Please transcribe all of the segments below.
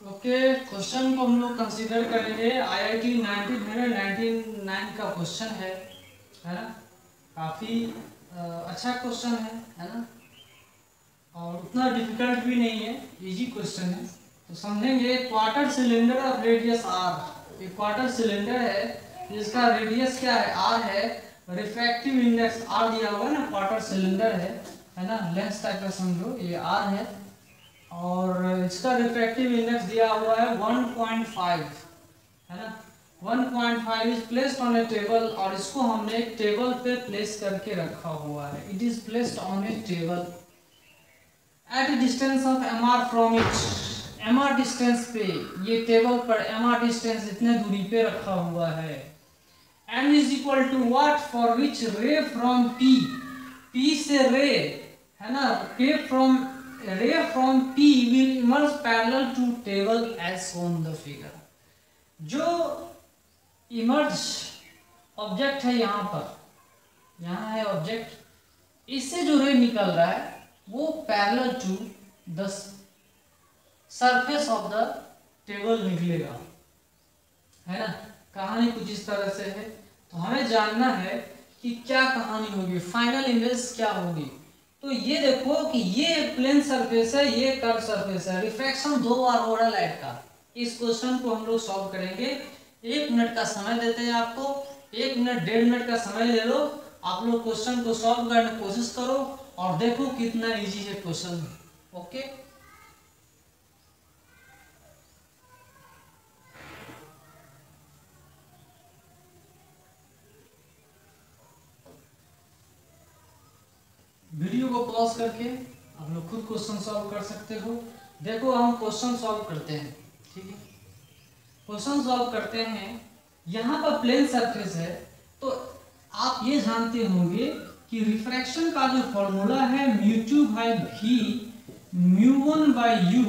Okay, question को हम लोग कंसीडर करेंगे। आईआईटी 1999 का क्वेश्चन है ना। काफ़ी अच्छा क्वेश्चन है ना, और उतना डिफिकल्ट भी नहीं है, इजी क्वेश्चन है। तो समझेंगे। Quarter cylinder of radius R, एक क्वार्टर सिलेंडर है जिसका रेडियस क्या है, आर है। रिफ्रैक्टिव इंडेक्स आर दिया हुआ है ना, क्वार्टर सिलेंडर है ना, लेंस टाइप का समझो, ये आर है और इसका रिफ्रैक्टिव इंडेक्स दिया हुआ है 1.5 है ना। 1.5 is placed on a table, और इसको हमने एक टेबल पे प्लेस करके रखा हुआ है। It is placed on a table at a distance of mr from it. mr distance पे, ये टेबल पर mr डिस्टेंस इतने दूरी पे रखा हुआ है। m is equal to what, for which ray from p, p से रे है ना, ray from P will emerge parallel to table as shown in the figure। जो इमर्ज ऑब्जेक्ट है यहाँ पर, यहाँ है ऑब्जेक्ट, इससे जो रे निकल रहा है वो parallel to the surface of the table निकलेगा, है ना। कहानी कुछ इस तरह से है। तो हमें जानना है कि क्या कहानी होगी, फाइनल इमेज क्या होगी। तो ये देखो कि ये प्लेन सरफेस है, ये कर्व सरफेस है, रिफ्रैक्शन 2 बार हो रहा है लाइट का। इस क्वेश्चन को हम लोग सॉल्व करेंगे। 1 मिनट का समय देते हैं आपको, 1 मिनट 1.5 मिनट का समय ले लो। आप लोग क्वेश्चन को सॉल्व करने की कोशिश करो और देखो कितना इजी है क्वेश्चन। ओके, वीडियो को पॉज करके आप लोग खुद क्वेश्चन सॉल्व कर सकते हो। देखो हम क्वेश्चन सॉल्व करते हैं, ठीक है। क्वेश्चन सॉल्व करते हैं, यहाँ पर प्लेन सरफेस है। तो आप ये जानते होंगे कि रिफ्रैक्शन का जो फॉर्मूला है μ2 by v μ1 by u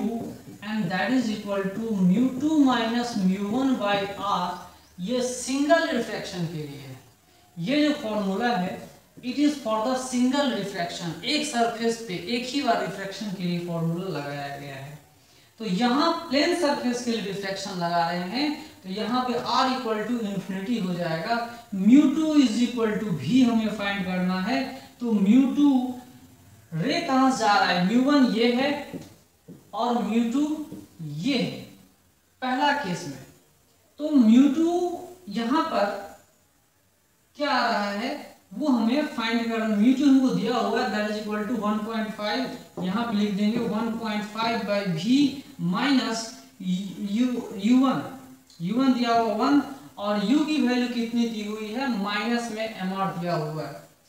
and that is equal to μ2 minus μ1 by r। ये सिंगल रिफ्रैक्शन के लिए है। ये जो फॉर्मूला है it is for the single refraction, एक सरफेस पे एक ही बार रिफ्रैक्शन के लिए फॉर्मूला लगाया गया है। तो यहाँ प्लेन सरफेस के लिए रिफ्रैक्शन लगा रहे हैं, तो यहाँ पे r इक्वल टू इन्फिनिटी हो जाएगा। μ2 इज इक्वल टू v हमें फाइंड करना है। तो μ2 रे कहाँ से जा रहा है, μ1 ये है और μ2 ये है पहला केस में। तो μ2 यहाँ पर क्या आ रहा है वो हमें फाइंड करना। μ2 हमको दिया हुआ है, दैट इज इक्वल टू 1.5, यहाँ पे लिख देंगे 1.5 बाई v माइनस u1 दिया हुआ 1, और u की वैल्यू कितनी दी हुई है, माइनस में mr दिया हुआ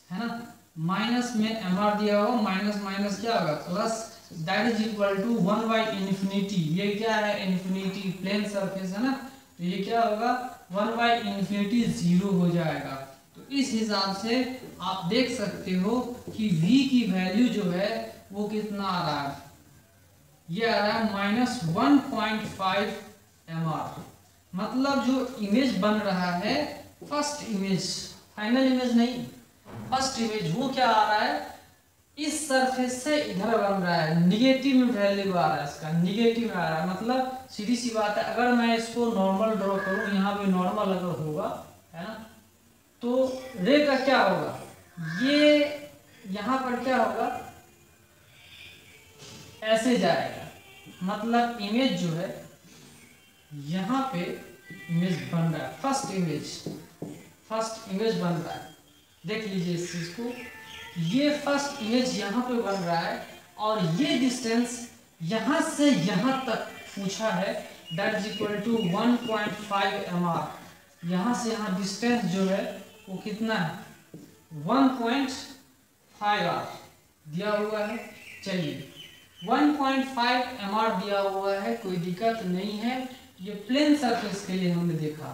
है ना। माइनस में mr दिया हुआ, माइनस माइनस क्या होगा plus, that is equal to 1 by infinity. ये क्या है, इन्फिनिटी, प्लेन सरफेस है ना, तो ये क्या होगा 1 बाई इन्फिनिटी 0 हो जाएगा। तो इस हिसाब से आप देख सकते हो कि v की वैल्यू जो है वो कितना आ रहा है, ये आ रहा है माइनस 1.5 mr। मतलब जो इमेज बन रहा है, फर्स्ट इमेज, फाइनल इमेज नहीं, फर्स्ट इमेज, वो क्या आ रहा है, इस सरफेस से इधर बन रहा है, निगेटिव में वैल्यू आ रहा है, इसका निगेटिव आ रहा है। मतलब सीधी सी बात है, अगर मैं इसको नॉर्मल ड्रॉ करूं, यहाँ पे नॉर्मल अगर होगा है ना, तो रे का क्या होगा, ये यहाँ पर क्या होगा, ऐसे जाएगा। मतलब इमेज जो है यहाँ पे इमेज बन रहा है, फर्स्ट इमेज बन रहा है। देख लीजिए इस चीज को, ये फर्स्ट इमेज यहाँ पे बन रहा है, और ये डिस्टेंस यहाँ से यहाँ तक पूछा है, that is equal to 1.5 mr। यहाँ से यहाँ डिस्टेंस जो है वो कितना है, 1.5 r दिया हुआ है। चलिए 1.5 mr दिया हुआ है, कोई दिक्कत नहीं है। ये प्लेन सरफेस के लिए हमने देखा।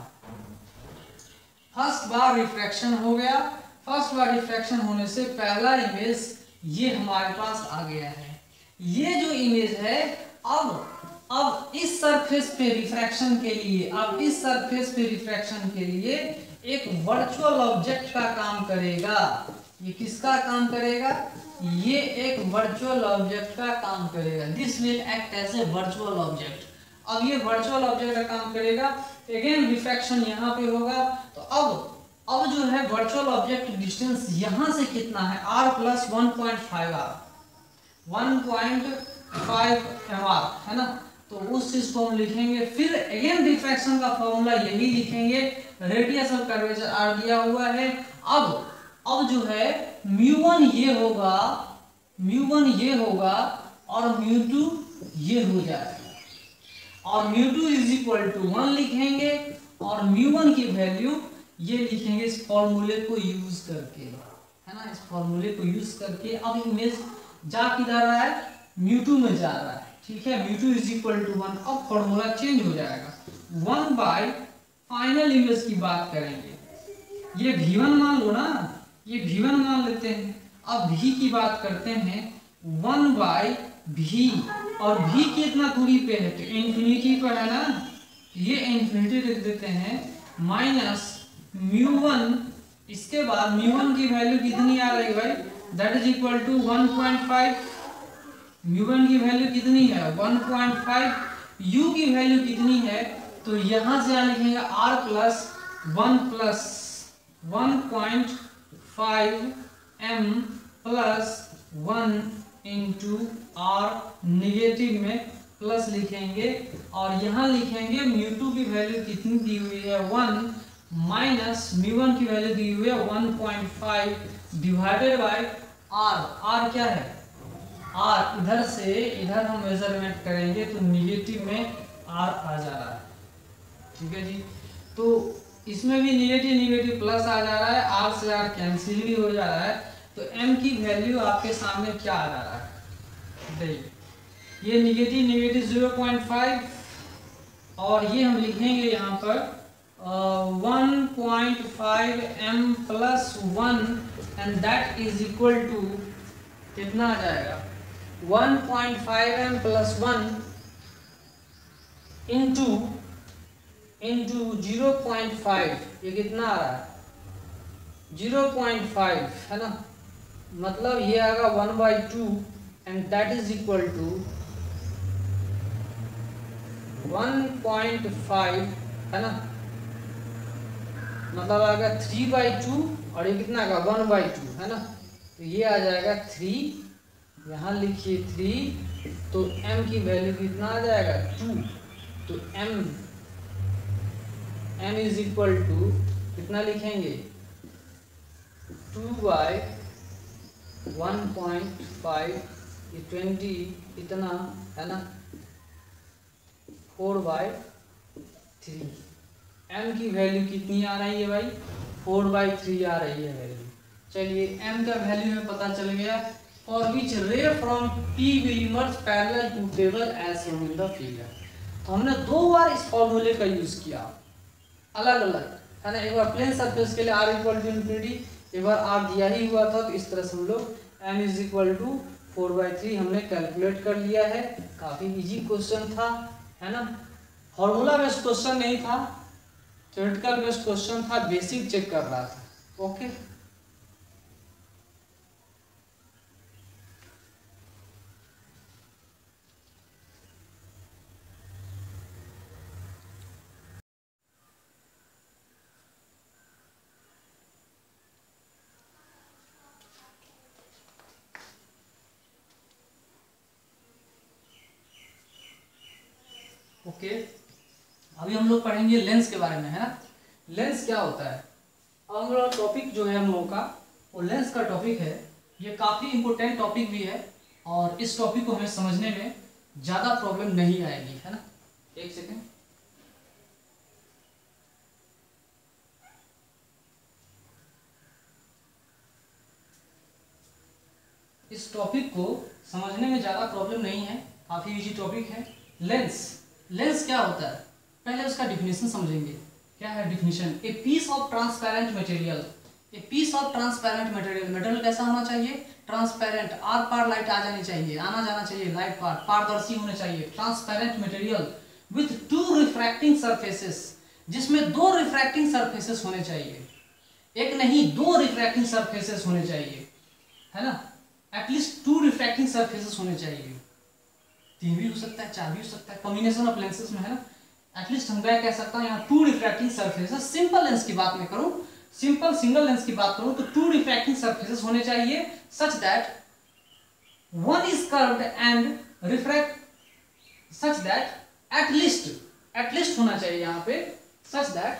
फर्स्ट बार रिफ्रैक्शन हो गया, फर्स्ट बार रिफ्रैक्शन होने से पहला इमेज ये हमारे पास आ गया है। ये जो इमेज है अब इस सरफेस पे रिफ्रैक्शन के लिए, अब इस सरफेस पे रिफ्रैक्शन के लिए एक वर्चुअल ऑब्जेक्ट का काम करेगा। ये किसका काम करेगा, ये एक वर्चुअल ऑब्जेक्ट का काम करेगा। This will act as a virtual object. अब ये वर्चुअल ऑब्जेक्ट का काम करेगा। अगेन रिफ्रैक्शन यहाँ पे होगा। तो अब जो है वर्चुअल ऑब्जेक्ट डिस्टेंस यहाँ से कितना है, r प्लस 1.5 r, 1.5 mr है ना। तो उस चीज को हम लिखेंगे। फिर अगेन रिफ्रैक्शन का फॉर्मूला यही लिखेंगे, रेडियस ऑफ कर्वेचर r दिया हुआ है। अब जो है μ1 ये होगा, μ1 ये होगा और μ2 ये हो जाएगा, और μ2 इज इक्वल टू 1 लिखेंगे और μ1 की वैल्यू ये लिखेंगे इस फॉर्मूले को यूज करके, है ना। इस फॉर्मूले को यूज करके अब इमेज जा किधर रहा है, μ2 में जा रहा है, ठीक है। μ2 इज इक्वल टू 1। अब फॉर्मूला चेंज हो जाएगा, 1 बाय फाइनल इमेज की बात करेंगे, ये v1 मान लो ना, ये v1 मान लेते हैं। अब v की बात करते हैं, 1 बाय v, और v कितना दूरी पे है, तो इंफिनिटी पर है ना, ये इंफिनिटी लिख देते हैं, माइनस μ1, इसके बाद μ1 की वैल्यू कितनी आ रही है भाई, दैट इज इक्वल टू 1.5। μ1 की वैल्यू कितनी है 1.5, u की वैल्यू कितनी है, तो यहां से लिखेंगे r plus 1 plus 1.5 m plus 1 into r, negative में प्लस लिखेंगे, और यहाँ लिखेंगे μ2 की वैल्यू कितनी दी हुई है 1, माइनस μ1 की वैल्यू दी हुई है 1.5 डिवाइडेड बाय r क्या है, r इधर से इधर हम मेजरमेंट करेंगे तो निगेटिव में r आ जा रहा है, ठीक है जी। तो इसमें भी निगेटिव प्लस आ जा रहा है, r से r कैंसिल भी हो जा रहा है। तो m की वैल्यू आपके सामने क्या आ जा रहा है, देखिए ये निगेटिव 0.5, और ये हम लिखेंगे यहाँ पर 1.5 m plus 1, and that is equal to कितना आ जाएगा, 1.5 m प्लस 1 इंटू 0.5, ये कितना आ रहा है 0.5, है ना, मतलब ये आएगा 1/2, and that is equal to 1.5, है ना, मतलब आएगा 3/2, और ये कितना आएगा 1/2, है ना। तो ये आ जाएगा 3, यहाँ लिखिए 3, तो m की वैल्यू कितना आ जाएगा 2, तो m इज इक्वल टू कितना लिखेंगे 2/1.5, ये 20 इतना है ना, 4/3, m की वैल्यू कितनी आ रही है भाई 4/3 आ रही है वैल्यू। चलिए m का वैल्यू हमें पता चल गया। For which ray from p will emerge parallel to table as shown in the figure. तो हमने 2 बार इस फॉर्मूले का यूज किया, अलग अलग, है ना। एक बार प्लेन सरफेस के लिए r इक्वल टू इंफिनिटी, एक बार r दिया ही हुआ था, तो इस तरह से हम लोग m इज इक्वल टू 4/3 हमने कैलकुलेट कर लिया है। काफी इजी क्वेश्चन था, है ना, फॉर्मूला बेस्ड क्वेश्चन नहीं था, थ्योरेटिकल बेस्ड क्वेश्चन था, बेसिक चेक कर रहा था। ओके, ओके अभी हम लोग पढ़ेंगे लेंस के बारे में, है ना। लेंस क्या होता है, अब हम लोग टॉपिक जो है हम लोगों का वो लेंस का टॉपिक है। ये काफ़ी इम्पोर्टेंट टॉपिक भी है, और इस टॉपिक को हमें समझने में ज़्यादा प्रॉब्लम नहीं आएगी, है ना। एक सेकेंड, इस टॉपिक को समझने में ज़्यादा प्रॉब्लम नहीं है, काफ़ी इजी टॉपिक है। लेंस क्या होता है, पहले उसका डिफिनेशन समझेंगे। क्या है definition, a piece of transparent material, a piece of transparent material, material कैसा होना चाहिए, ट्रांसपेरेंट, आर पार लाइट आ जानी चाहिए, आना जाना चाहिए लाइट पार, पारदर्शी होने चाहिए, transparent material with 2 refracting surfaces, जिसमें 2 रिफ्रैक्टिंग सरफेसेस होने चाहिए, एक नहीं 2 रिफ्रैक्टिंग सरफेसेस होने चाहिए, है ना, एटलीस्ट 2 रिफ्रैक्टिंग सरफेसेस होने चाहिए। 3 भी हो सकता है, 4 भी हो सकता है, कॉम्बिनेशन ऑफ लेंसेज में, है ना। एटलीस्ट हम क्या कह सकता हूँ यहाँ 2 रिफ्रैक्टिंग सरफेसेस, सिंपल लेंस की बात मैं करूँ, सिंपल सिंगल लेंस की बात करूँ तो 2 रिफ्रैक्टिंग सरफेसेस होने चाहिए such that one is curved and refract such that at least होना चाहिए यहाँ पे such that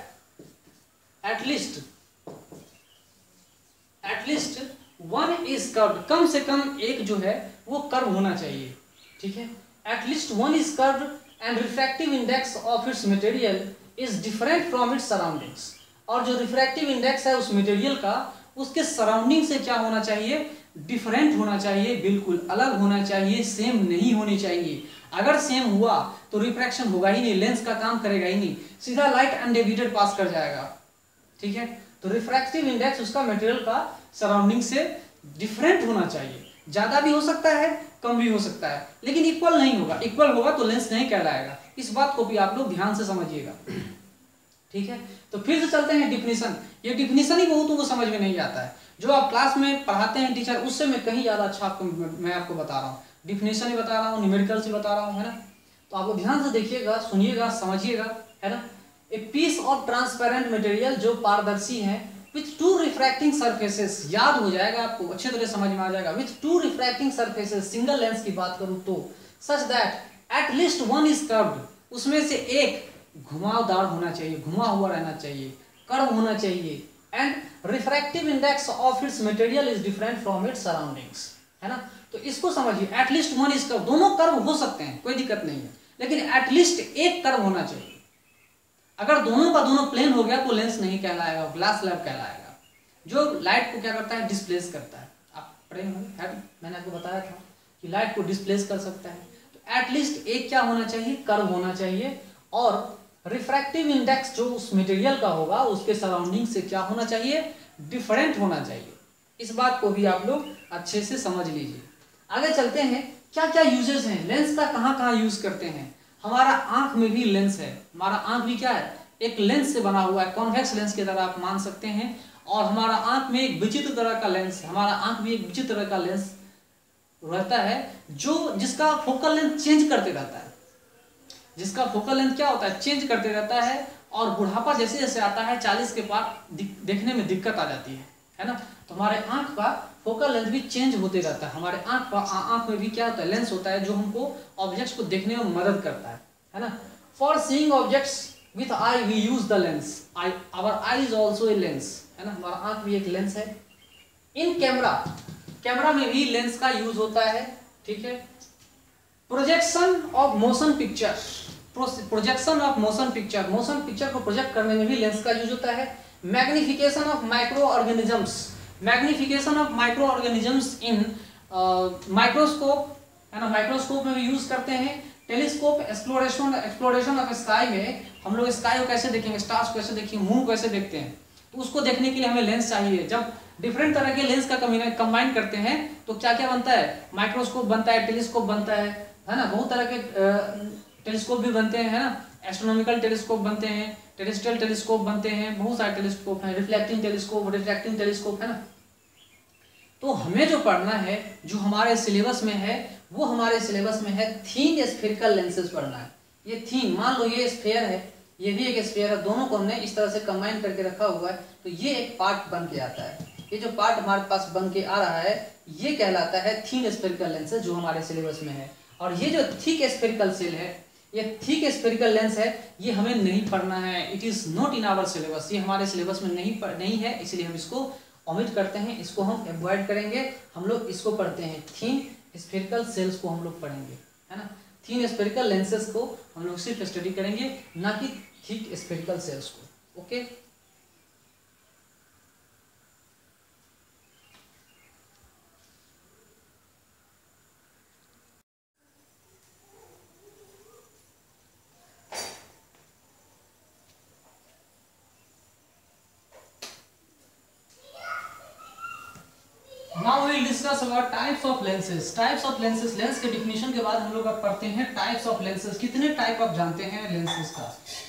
at least one is curved, कम से कम एक जो है वो कर्व होना चाहिए, ठीक है। at least one is curved and refractive index of its material is different from its surroundings, और जो रिफ्रैक्टिव इंडेक्स है उस मटेरियल का उसके सराउंडिंग से क्या होना चाहिए, डिफरेंट होना चाहिए, बिल्कुल अलग होना चाहिए, सेम नहीं होनी चाहिए। अगर सेम हुआ तो रिफ्रैक्शन होगा ही नहीं, लेंस का काम करेगा ही नहीं, सीधा लाइट अनडिवाइडेड पास कर जाएगा, ठीक है। तो रिफ्रैक्टिव इंडेक्स उसका मटेरियल का सराउंडिंग से डिफरेंट होना चाहिए, ज्यादा भी हो सकता है, कम भी हो सकता है, लेकिन इक्वल नहीं होगा। इक्वल होगा तो लेंस नहीं कहलाएगा, इस बात को भी आप लोग ध्यान से समझिएगा, ठीक है। तो फिर से चलते हैं डिफिनीशन। ये डिफिनीशन ही बहुतों को समझ में नहीं आता है, जो आप क्लास में पढ़ाते हैं टीचर उससे मैं कहीं ज्यादा अच्छा मैं आपको बता रहा हूँ, डिफिनीशन ही बता रहा हूँ, न्यूमेरिकल से बता रहा हूँ, है ना। तो आप ध्यान से देखिएगा, सुनिएगा, समझिएगा, है ना। A piece of transparent material जो पारदर्शी है विथ 2 रिफ्रैक्टिंग सरफेसेस, याद हो जाएगा आपको, अच्छे तरह समझ में आ जाएगा। With 2 refracting surfaces, single lens की बात करूं तो such that at least one is curved, उसमें से एक घुमावदार होना चाहिए, घुमा हुआ रहना चाहिए, कर्व होना चाहिए, and refractive index of its material is different from its surroundings, है ना। तो इसको समझिए, एटलीस्ट वन इज कर्व, दोनों कर्व हो सकते हैं, कोई दिक्कत नहीं है, लेकिन एटलीस्ट एक कर्व होना चाहिए। अगर दोनों का दोनों प्लेन हो गया तो लेंस नहीं कहलाएगा, ग्लास स्लैब कहलाएगा, जो लाइट को क्या करता है, डिस्प्लेस करता है। आप पढ़े होंगे, मैंने आपको बताया था कि लाइट को डिस्प्लेस कर सकता है। तो एटलीस्ट एक क्या होना चाहिए, कर्व होना चाहिए, और रिफ्रैक्टिव इंडेक्स जो उस मटेरियल का होगा उसके सराउंडिंग से क्या होना चाहिए, डिफरेंट होना चाहिए। इस बात को भी आप लोग अच्छे से समझ लीजिए। आगे चलते हैं, क्या क्या यूजेस हैं लेंस का, कहाँ कहाँ यूज करते हैं। हमारा आंख में भी लेंस है, हमारा आंख भी क्या है, एक लेंस से बना हुआ है, कॉन्वेक्स लेंस की तरह आप मान सकते हैं। और हमारा आंख में एक विचित्र तरह का लेंस, हमारा आंख भी एक विचित्र तरह का लेंस रहता है, जो जिसका फोकल लेंथ चेंज करते रहता है, जिसका फोकल लेंथ क्या होता है, चेंज करते रहता है। और बुढ़ापा जैसे जैसे आता है 40 के पार देखने में दिक्कत आ जाती है ना। तो हमारे आंख का फोकल लेंथ भी चेंज होते रहता है। हमारे आंख में भी क्या होता है, लेंस होता है जो हमको ऑब्जेक्ट्स को देखने में मदद करता है ना। For seeing objects with eye we use the lens, our eye is also a lens, है ना। हमारा आंख भी एक लेंस है। इन कैमरा में भी लेंस का यूज होता है, ठीक है। Projection of motion picture, projection of motion picture को प्रोजेक्ट करने में भी लेंस का यूज होता है। Magnification of micro organisms, magnification of micro organisms in microscope, है ना, माइक्रोस्कोप में भी यूज करते हैं। टेलीस्कोप, एक्सप्लोरेशन ऑफ स्काई में हम लोग स्काई को कैसे देखेंगे, स्टार्स को कैसे देखेंगे, मून को कैसे देखते हैं, तो उसको देखने के लिए हमें लेंस चाहिए। जब डिफरेंट तरह के लेंस का कंबाइन करते हैं तो क्या क्या बनता है, माइक्रोस्कोप बनता है, टेलीस्कोप बनता है ना। बहुत तरह के टेलीस्कोप भी बनते हैं, है ना। एस्ट्रोनॉमिकल टेलीस्कोप बनते हैं, टेरेस्ट्रियल टेलीस्कोप बनते हैं, बहुत सारे टेलीस्कोप हैं, रिफ्लेक्टिंग टेलीस्कोप, है ना। तो हमें जो पढ़ना है, जो हमारे सिलेबस में है, वो हमारे सिलेबस में है थीन स्फेरिकल लेंसेज पढ़ना है। ये थीन, मान लो ये स्फेयर है, ये भी एक स्फेयर है, दोनों को हमने इस तरह से कंबाइन करके रखा हुआ है, तो ये एक पार्ट बन के आता है। ये जो पार्ट हमारे पास बन के आ रहा है ये कहलाता है थीन स्फेरिकल लेंसेज, जो हमारे सिलेबस में है। और ये जो थिक स्फेरिकल सेल है, ये थिक स्फेरिकल लेंस है, ये हमें नहीं पढ़ना है, it is not in our syllabus, ये हमारे सिलेबस में नहीं है, इसलिए हम इसको ओमिट करते हैं, इसको हम अवॉइड करेंगे। हम लोग इसको पढ़ते हैं, थीन स्फेरिकल सेल्स को हम लोग पढ़ेंगे, है ना। थीन स्फेरिकल लेंसेज को हम लोग सिर्फ स्टडी करेंगे, ना कि थिक स्फेरिकल सेल्स को, okay. Now we will discuss about types of lenses. Types of lenses, lens के डिफिनेशन के बाद हम लोग अब पढ़ते हैं टाइप्स ऑफ लेंसेज। कितने टाइप आप जानते हैं लेंसेज का?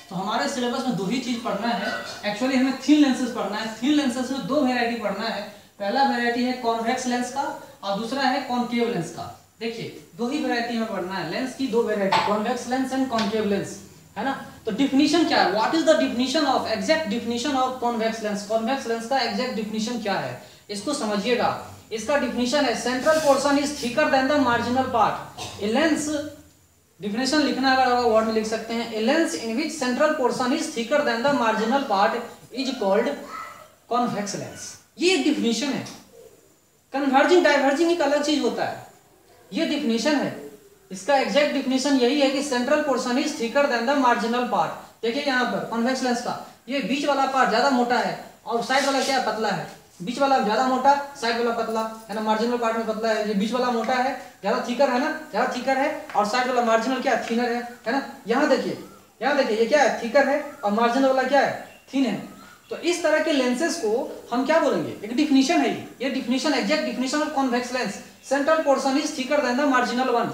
तो हमारे सिलेबस में दो ही चीज पढ़ना है, एक्चुअली हमें थीन लेंसेज पढ़ना है। थीन लेंसेज में दो वेरायटी पढ़ना है। पहला वेरायटी है कॉन्वेक्स लेंस का और दूसरा है कॉनकेव लेंस का। देखिए दो ही वैरायटी में पढ़ना है, लेंस की दो variety, convex lens and concave lens, है ना। तो डिफिनीशन क्या है, what is the definition of, exact definition of convex lens, convex lens का एग्जैक्ट डिफिनीशन क्या है, इसको समझिएगा। इसका डिफिनीशन है central portion is thicker than the marginal part. A lens, definition लिखना अगर होगा वर्ड में लिख सकते हैं, a lens in which central portion is thicker than the marginal part is called convex lens. ये एक डिफिनेशन है। कन्वर्जिंग डाइवर्जिंग एक अलग चीज होता है, ये डिफिनेशन है। इसका एग्जैक्ट डिफिनेशन यही है कि central portion is thicker than the marginal part. देखिए यहाँ पर कॉन्वेक्स लेंस का ये बीच वाला पार्ट ज्यादा मोटा है और साइड वाला क्या पतला है, बीच वाला ज्यादा मोटा, साइड वाला पतला है ना, मार्जिनल पार्ट में पतला है, ये बीच वाला मोटा है, ज्यादा थिकर है ना, ज्यादा थिकर है, और साइड वाला मार्जिनल क्या थिनर है ना। यहाँ देखिए ये क्या है, थिकर है, और मार्जिनल वाला क्या है, थिन है। तो इस तरह के लेंसेज को हम क्या बोलेंगे, एक डिफिनीशन है ये definition, exact definition of convex lens, central portion is thicker than the marginal one,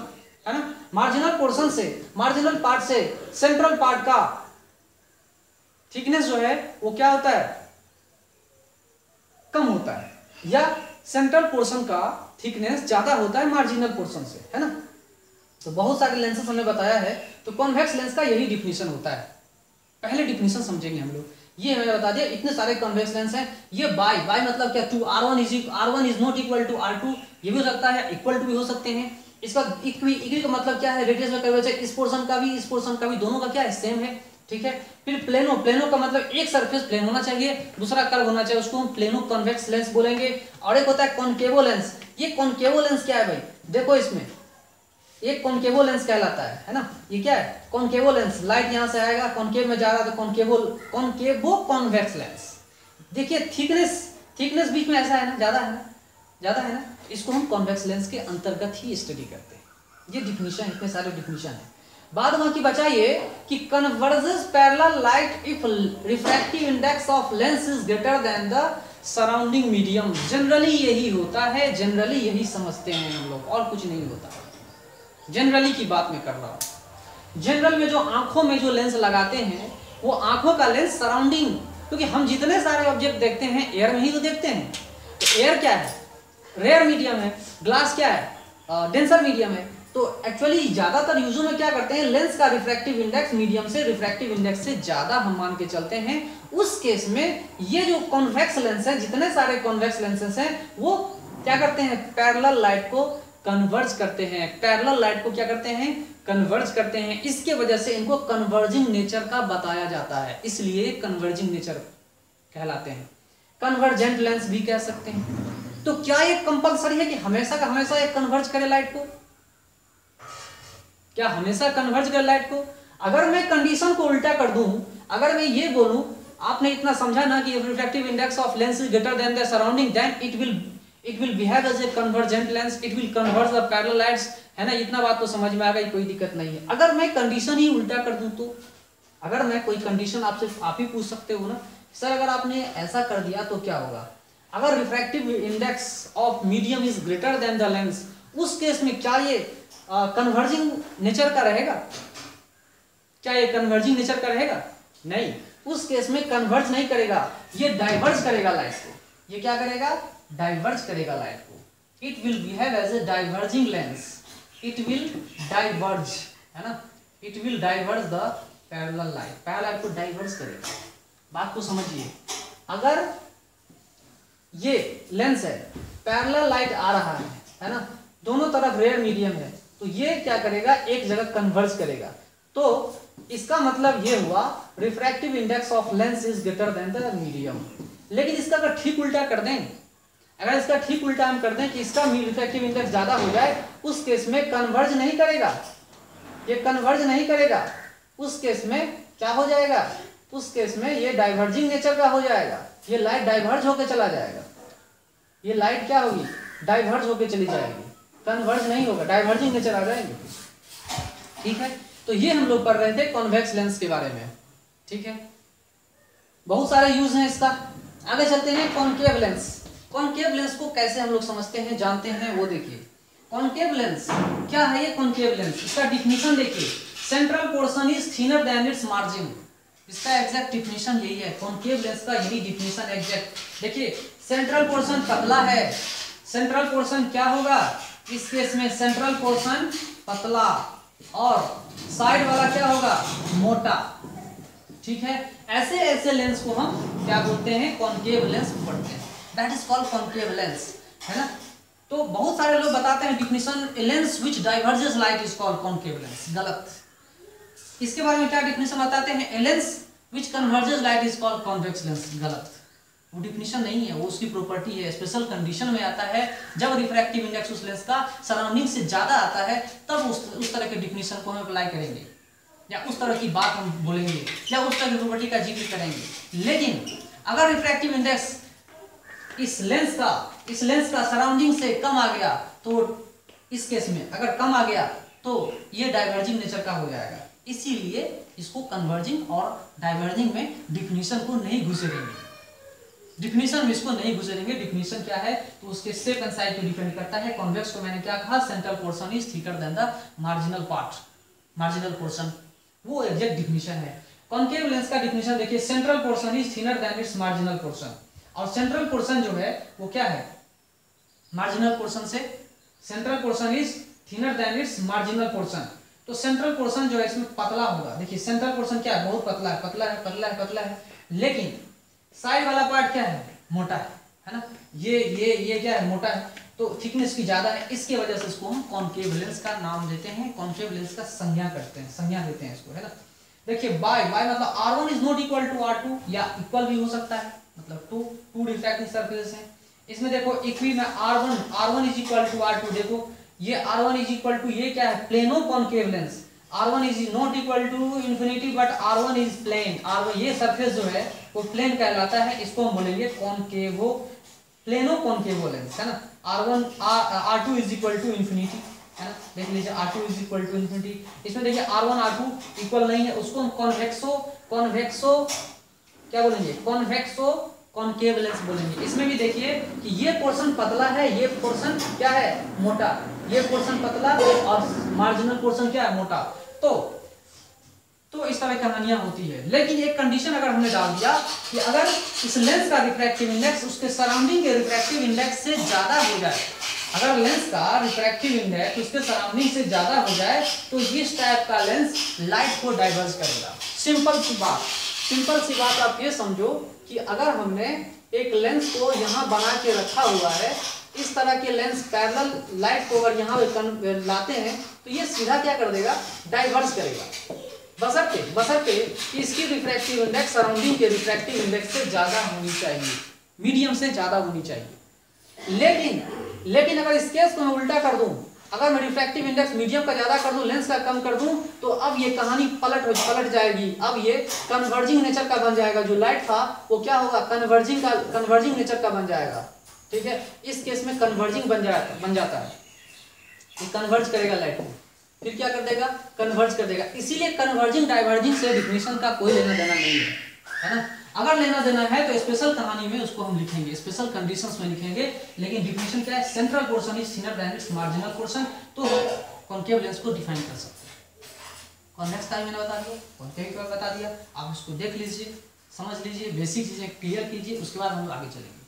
है ना। मार्जिनल पोर्शन से, मार्जिनल पार्ट से सेंट्रल पार्ट का थिकनेस जो है वो क्या होता है, कम होता है, या सेंट्रल पोर्शन का थिकनेस ज्यादा होता है मार्जिनल पोर्शन से, है ना। तो बहुत सारे लेंसेज हमने बताया है, तो कॉन्वेक्स लेंस का यही डिफिनीशन होता है। पहले डिफिनीशन समझेंगे हम लोग। ये हमें बता दिया इतने सारे कॉन्वेक्स लेंस हैं। ये बाय मतलब क्या, 2 R1 is not equal to R2, ये भी हो सकता है, इक्वल टू भी हो सकते हैं। इसका इक्वी का मतलब क्या है, रेडियस में कर्वेचर इस पोर्शन का भी दोनों का क्या है, सेम है, ठीक है। फिर प्लेनो का मतलब एक सरफेस प्लेन होना चाहिए, दूसरा कर्व होना चाहिए, उसको हम प्लेनो कॉन्वेक्स लेंस बोलेंगे। और एक होता है कॉनकेवो लेंस। ये कॉनकेवो लेंस क्या है भाई, देखो इसमें एक कॉनकेवो लेंस कहलाता है ना। ये क्या है, कॉनकेवो लेंस, लाइट यहां से आएगा, कॉनकेव में जा रहा है, तो कॉनकेवो कॉन्वेक्स लेंस। देखिए थिकनेस बीच में ऐसा है ना, ज्यादा है ना, इसको हम कॉन्वेक्स लेंस के अंतर्गत ही स्टडी करते हैं। ये डिफिनीशन, इतने सारे डिफिनीशन है। बाद बाकी बचा ये कि converges parallel light if refractive index of lens is greater than the surrounding medium. Generally यही होता है, जनरली यही समझते हैं हम लोग, और कुछ नहीं होता। जनरली की बात मैं कर रहा हूं। जनरल में जो आंखों में जो लेंस लगाते हैं, वो आंखों का लेंस सराउंडिंग, क्योंकि हम जितने सारे ऑब्जेक्ट देखते हैं एयर में ही तो देखते हैं। तो एयर क्या है, रेयर मीडियम है, ग्लास क्या है, डेंसर मीडियम है। तो एक्चुअली ज्यादातर यूजर में क्या करते हैं, लेंस का रिफ्रैक्टिव इंडेक्स मीडियम से, रिफ्रैक्टिव इंडेक्स से ज्यादा हम मान के चलते हैं। उस केस में ये जो कॉन्वेक्स लेंस है, जितने सारे कॉन्वेक्स लेंसेस हैं, वो क्या करते हैं, पैरेलल लाइट को कन्वर्ज करते हैं। पैरेलल लाइट को क्या करते हैं, कन्वर्ज करते हैं। इसके वजह से इनको कन्वर्जिंग नेचर का बताया जाता है, इसलिए कन्वर्जिंग नेचर कहलाते हैं। कन्वर्जेंट लेंस भी कह सकते हैं। तो क्या ये कंपलसरी है कि हमेशा का हमेशा ये कन्वर्ज करे लाइट को, क्या हमेशा कन्वर्ज करे लाइट को? अगर मैं कंडीशन को उल्टा कर दूं, अगर मैं ये बोलूं, आपने इतना समझा ना कि refractive index of lens is greater than the surrounding, then it will behave as a convergent lens, it will converge the parallel lights, है ना। इतना बात तो समझ में आ गई, कोई दिक्कत नहीं है। अगर मैं कंडीशन ही उल्टा कर दूं, तो अगर मैं कोई कंडीशन आपसे, आप ही पूछ सकते हो ना, सर अगर आपने ऐसा कर दिया तो क्या होगा, अगर refractive index of medium is greater than the lens, उस केस में क्या ये कन्वर्जिंग नेचर का रहेगा? क्या ये कन्वर्जिंग नेचर का रहेगा? नहीं, उस केस में कन्वर्ज नहीं करेगा, ये डाइवर्ज करेगा लाइट को। ये क्या करेगा? डाइवर्ज करेगा लाइट को। It will behave as a diverging lens, it will diverge, है ना, it will diverge the parallel light, parallel light को डाइवर्ज करेगा। बात को समझिए, अगर ये लेंस है, पैरेलल लाइट आ रहा है ना, दोनों तरफ रेयर मीडियम है, तो ये क्या करेगा, एक जगह कन्वर्ज करेगा। तो इसका मतलब ये हुआ refractive index of lens is greater than the medium. लेकिन इसका अगर ठीक उल्टा कर दें, अगर इसका ठीक उल्टा हम कर दें कि इसका रिफ्रैक्टिव इंडेक्स ज्यादा हो जाए, उस केस में कन्वर्ज नहीं करेगा, ये कन्वर्ज नहीं करेगा। उस केस में क्या हो जाएगा? उस केस में ये डाइवर्जिंग नेचर का हो जाएगा, ये लाइट डाइवर्ज होकर चला जाएगा। ये लाइट क्या होगी? डाइवर्ज होकर चली जाएगी, कन्वर्ज नहीं होगा, डाइवर्जिंग नेचर आ जाएंगे। ठीक है, तो ये हम लोग पढ़ रहे थे कॉन्वेक्स लेंस के बारे में। ठीक है, बहुत सारे यूज हैं इसका। आगे चलते हैं कॉनकेव लेंस। कॉनकेव लेंस को कैसे हम लोग समझते हैं, जानते हैं, वो देखिए। कॉनकेव लेंस क्या है? ये कॉनकेव लेंस, इसका डिफिनीशन देखिए, central portion is thinner than it's margin. इसका एग्जैक्ट डिफिनीशन यही है, कॉनकेव लेंस का यही डिफिनीशन एग्जैक्ट। देखिए, सेंट्रल पोर्शन पतला है, सेंट्रल पोर्शन क्या होगा? इस केस में सेंट्रल पोर्शन पतला और साइड वाला क्या होगा, मोटा। ठीक है, ऐसे ऐसे लेंस को हम क्या बोलते हैं, कॉनकेव लेंस पढ़ते हैं। That is called concave lens, है ना। तो बहुत सारे लोग बताते हैं definition, a lens which diverges light is called concave lens. गलत। इसके बारे में क्या डिफिनेशन बताते हैं, a lens which converges light is called convex lens. गलत, वो डिफिनेशन नहीं है, वो उसकी प्रॉपर्टी है। स्पेशल कंडीशन में आता है, जब रिफ्रैक्टिव इंडेक्स उस लेंस का सराउंडिंग से ज्यादा आता है, तब उस तरह के डिफिनेशन को हम अप्लाई करेंगे, या उस तरह की बात हम बोलेंगे, या उस तरह की प्रॉपर्टी का जिक्र करेंगे। लेकिन अगर रिफ्रैक्टिव इंडेक्स इस लेंस का सराउंडिंग से कम आ गया, तो इस केस में अगर कम आ गया तो ये डाइवर्जिंग नेचर का हो जाएगा। इसीलिए इसको कन्वर्जिंग और डाइवर्जिंग में डिफिनेशन को नहीं घुसेड़ेंगे, डिफिनेशन में इसको नहीं घुसेड़ेंगे। डिफिनेशन क्या है, तो उसके शेप एंड साइज पे डिपेंड करता है। कॉन्वेक्स को मैंने क्या कहा, central portion is thicker than the marginal part, marginal portion, वो एग्जैक्ट डिफिनेशन है। कॉनकेव लेंस का डिफिनेशन देखिए, central portion is thinner than it's marginal portion. और सेंट्रल पोर्शन जो है वो क्या है, मार्जिनल पोर्शन से, central portion is thinner than it's marginal portion. तो सेंट्रल पोर्शन जो है इसमें पतला होगा। देखिए सेंट्रल पोर्शन क्या है, बहुत पतला है, पतला है, पतला है, पतला है। लेकिन साइड वाला पार्ट क्या है, मोटा है ना। ये क्या है, मोटा है, तो थिकनेस की ज्यादा है। इसके वजह से इसको हम कॉनकेव लेंस का नाम देते हैं, कॉनकेव लेंस का संज्ञा करते हैं, संज्ञा देते हैं इसको, है ना। देखिए बाय मतलब R1 is not equal to R2, या इक्वल भी हो सकता है, मतलब टू रिफ्रैक्टिंग सरफेसेस हैं। इसमें देखो इक्वी में R1 is equal to R2। देखो ये R1 इज इक्वल टू, ये क्या है, plano concave lens. R1 is not equal to infinity but R1 is plane. R1 ये सरफेस जो है वो प्लेन कहलाता है, इसको हम बोलेंगे कॉनकेवो, प्लेनो कॉनकेवो लेंस, है ना। R2 is equal to infinity, है ना। देख लीजिए R2 is equal to infinity. इसमें देखिए R1 R2 इक्वल नहीं है, उसको हम कॉन्वेक्सो क्या बोलेंगे, कॉन्वेक्सो कॉनकेव लेंस बोलेंगे। इसमें भी देखिए कि ये पोर्शन पतला है, ये पोर्शन क्या है, मोटा, ये पोर्शन पतला और मार्जिनल पोर्शन क्या है, मोटा। तो इस तरह की कहानियां होती है। लेकिन एक कंडीशन अगर हमने डाल दिया कि अगर इस लेंस का रिफ्रैक्टिव इंडेक्स उसके सराउंडिंग के रिफ्रैक्टिव इंडेक्स से ज्यादा हो जाए, अगर लेंस का रिफ्रैक्टिव इंडेक्स उसके सराउंडिंग से ज्यादा हो जाए, तो इस टाइप का लेंस लाइट को डाइवर्ज करेगा। सिंपल सी बात आप ये समझो कि अगर हमने एक लेंस को यहाँ बना के रखा हुआ है, इस तरह के लेंस पैरेलल लाइट को अगर यहाँ लाते हैं, तो ये सीधा क्या कर देगा, डाइवर्ज करेगा, बशर्ते इसकी रिफ्रैक्टिव इंडेक्स सराउंडिंग के रिफ्रैक्टिव इंडेक्स से ज्यादा होनी चाहिए, मीडियम से ज्यादा होनी चाहिए। लेकिन अगर इस केस को मैं उल्टा कर दूं, अगर मैं रिफ्रैक्टिव इंडेक्स मीडियम का ज्यादा कर दूं, लेंस का कम कर दूं, तो अब ये कहानी पलट जाएगी। अब ये कन्वर्जिंग नेचर का बन जाएगा। जो लाइट था वो क्या होगा, कन्वर्जिंग नेचर का बन जाएगा। ठीक है, इस केस में कन्वर्जिंग बन जाता है, ये कन्वर्ज करेगा लाइट को, फिर क्या कर देगा, कन्वर्ज कर देगा। इसीलिए कन्वर्जिंग डाइवर्जिंग से डिफिनेशन का कोई लेना देना नहीं है ना। अगर लेना देना है तो स्पेशल कहानी में उसको हम लिखेंगे, स्पेशल कंडीशंस में लिखेंगे। लेकिन डिफिनेशन क्या है, central portion is thinner than it's marginal portion. तो कॉनकेव लेंस को डिफाइन कर सकते हैं। कॉन्वेक्स का मैंने बता दिया, कॉनकेव का बता दिया। आप उसको देख लीजिए, समझ लीजिए, बेसिक चीजें क्लियर कीजिए, उसके बाद हम आगे चलेंगे।